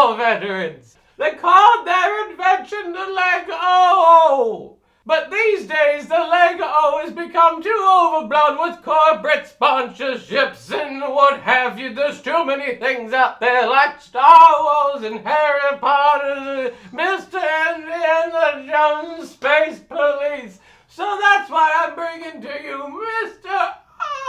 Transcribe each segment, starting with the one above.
War veterans. They called their invention the Lego. But these days, the Lego has become too overblown with corporate sponsorships and what have you. There's too many things out there like Star Wars and Harry Potter, Mr. Indiana Jones, Space Police. So that's why I'm bringing to you Mr.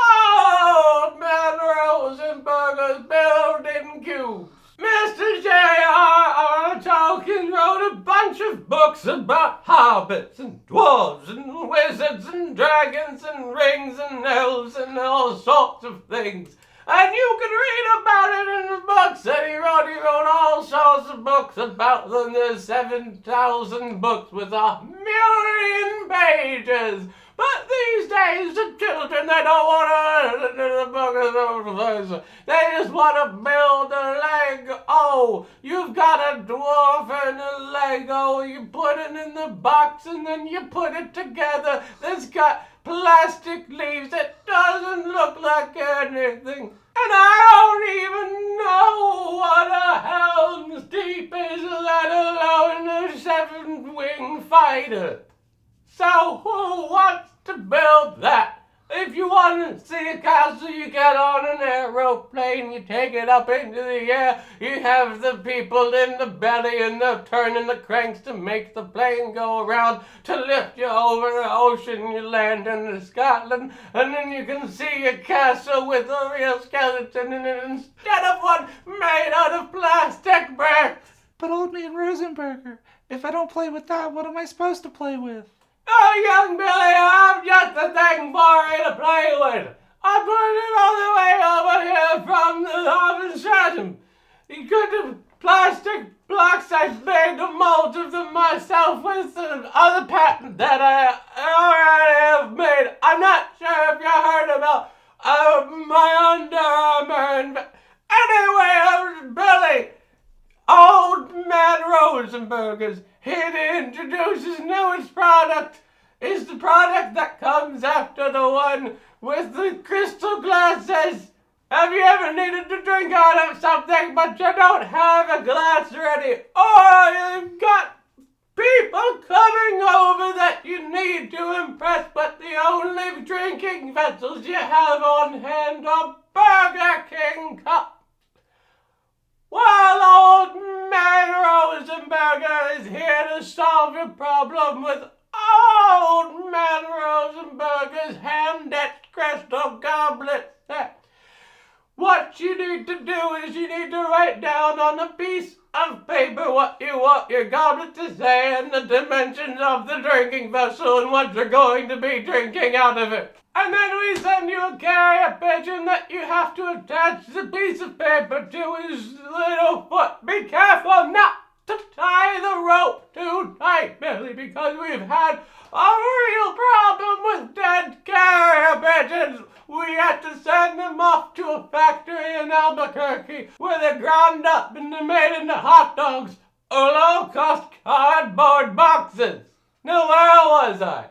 Old Man Rosenberger's Building Cubes. Mr. J.R.R. Tolkien wrote a bunch of books about hobbits and dwarves and wizards and dragons and rings and elves and all sorts of things. And you can read about it in the books that he wrote. He wrote all sorts of books about them. There's 7,000 books with 1,000,000 pages. But these days, the children, they don't want to do the book. They just want to build a Lego. You've got a dwarf and a Lego. You put it in the box and then you put it together. It's got plastic leaves. It doesn't look like anything. And I don't even know what a Helm's Deep is, let alone a 7-wing fighter. So who wants to build that? If you want to see a castle, you get on an aeroplane, you take it up into the air, you have the people in the belly and they're turning the cranks to make the plane go around to lift you over the ocean. You land in Scotland and then you can see a castle with a real skeleton in it instead of one made out of plastic bricks. But Old Man Rosenberger, if I don't play with that, what am I supposed to play with? Oh, young Billy, I've just the thing for you to play with. I put it all the way over here from the office shut. You could have plastic blocks. I made the molds of them myself with the other patent that I already have made. I'm not sure if you heard about my Under Armour. Anyway, Billy, Old Man Rosenberger's here to introduce his newest product. Is the product that comes after the one with the crystal glasses. Have you ever needed to drink out of something but you don't have a glass ready? Or you've got people coming over that you need to impress, but the only drinking vessels you have on hand are Burger King cups. Well, Old Man Rosenberger is here to solve your problem with Old Man Rosenberger's hand-etched crystal goblet set. What you need to do is you need to write down on a piece of paper what you want your goblet to say and the dimensions of the drinking vessel and what you're going to be drinking out of it. And then we send you a carrier pigeon that you have to attach the piece of paper to his little foot. Be careful not to tie the rope too tight, Billy, because we've had a real problem with dead carrier pigeons. We had to send them off to a factory in Albuquerque where they're ground up and they're made into hot dogs or low-cost cardboard boxes. Now, where was I?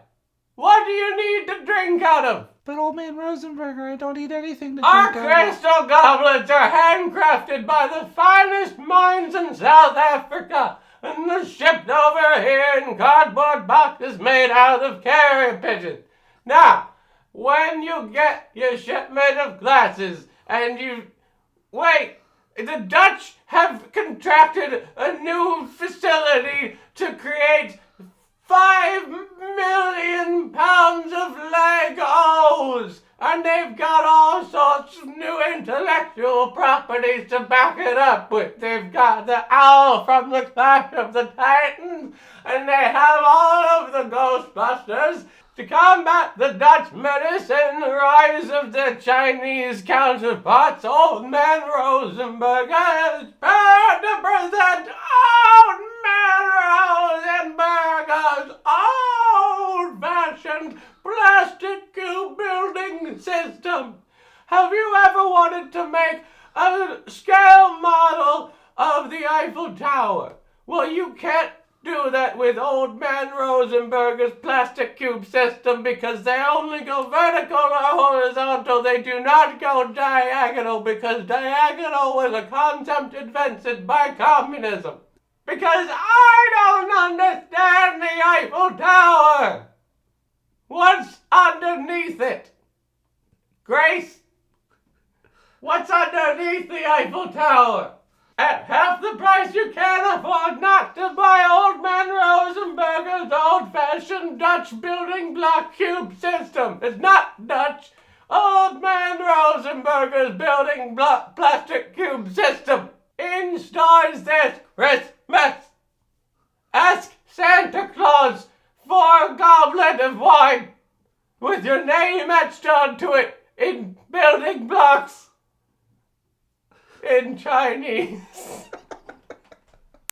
What do you need to drink out of? But Old Man Rosenberger, I don't need anything to drink Our out of. crystal goblets are handcrafted by the finest minds in South Africa, and they're shipped over here in cardboard boxes made out of carrier pigeons. Now, when you get your shipment of glasses and you... Wait, the Dutch have contracted a new facility to create 5 million pounds of Legos, and they've got all sorts of new intellectual properties to back it up with. They've got the owl from the Clash of the Titans, and they have all of the Ghostbusters. To combat the Dutch menace and the rise of their Chinese counterparts, Old Man Rosenberger is proud to present Old Man Rosenberger's old-fashioned plastic cube building system. Have you ever wanted to make a scale model of the Eiffel Tower? Well, you can't do that with old Man Rosenberger's plastic cube system because they only go vertical or horizontal. They do not go diagonal because diagonal was a concept invented by communism. Because I don't understand the Eiffel Tower. What's underneath it? Grace? What's underneath the Eiffel Tower? At half the price you can't afford not to buy old Man Rosenberger's old-fashioned Dutch building block cube system. It's not Dutch. Old Man Rosenberger's building block plastic cube system. In stores this Christmas. Ask Santa Claus for a goblet of wine with your name etched onto it in building blocks in Chinese.